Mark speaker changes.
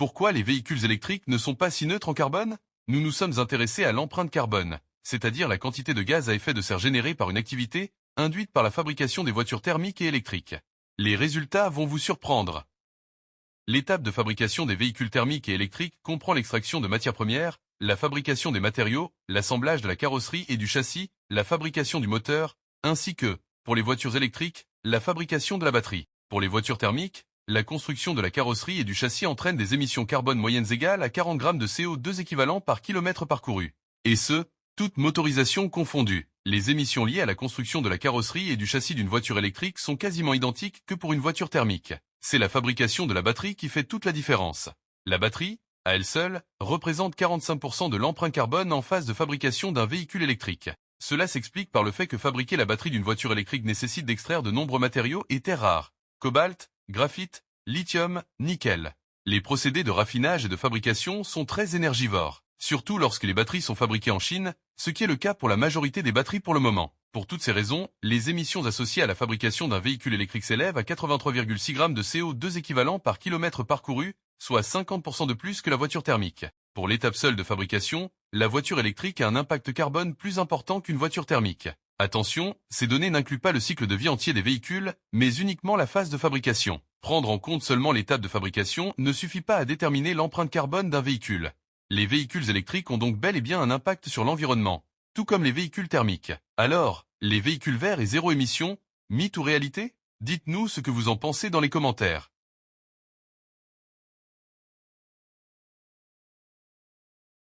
Speaker 1: Pourquoi les véhicules électriques ne sont pas si neutres en carbone? Nous nous sommes intéressés à l'empreinte carbone, c'est-à-dire la quantité de gaz à effet de serre générée par une activité induite par la fabrication des voitures thermiques et électriques. Les résultats vont vous surprendre. L'étape de fabrication des véhicules thermiques et électriques comprend l'extraction de matières premières, la fabrication des matériaux, l'assemblage de la carrosserie et du châssis, la fabrication du moteur, ainsi que, pour les voitures électriques, la fabrication de la batterie. Pour les voitures thermiques, la construction de la carrosserie et du châssis entraîne des émissions carbone moyennes égales à 40 grammes de CO2 équivalent par kilomètre parcouru. Et ce, toute motorisation confondue. Les émissions liées à la construction de la carrosserie et du châssis d'une voiture électrique sont quasiment identiques que pour une voiture thermique. C'est la fabrication de la batterie qui fait toute la différence. La batterie, à elle seule, représente 45% de l'empreinte carbone en phase de fabrication d'un véhicule électrique. Cela s'explique par le fait que fabriquer la batterie d'une voiture électrique nécessite d'extraire de nombreux matériaux et terres rares. Cobalt, graphite, lithium, nickel. Les procédés de raffinage et de fabrication sont très énergivores, surtout lorsque les batteries sont fabriquées en Chine, ce qui est le cas pour la majorité des batteries pour le moment. Pour toutes ces raisons, les émissions associées à la fabrication d'un véhicule électrique s'élèvent à 83,6 grammes de CO2 équivalent par kilomètre parcouru, soit 50% de plus que la voiture thermique. Pour l'étape seule de fabrication, la voiture électrique a un impact carbone plus important qu'une voiture thermique. Attention, ces données n'incluent pas le cycle de vie entier des véhicules, mais uniquement la phase de fabrication. Prendre en compte seulement l'étape de fabrication ne suffit pas à déterminer l'empreinte carbone d'un véhicule. Les véhicules électriques ont donc bel et bien un impact sur l'environnement, tout comme les véhicules thermiques. Alors, les véhicules verts et zéro émission, mythe ou réalité? Dites-nous ce que vous en pensez dans les commentaires.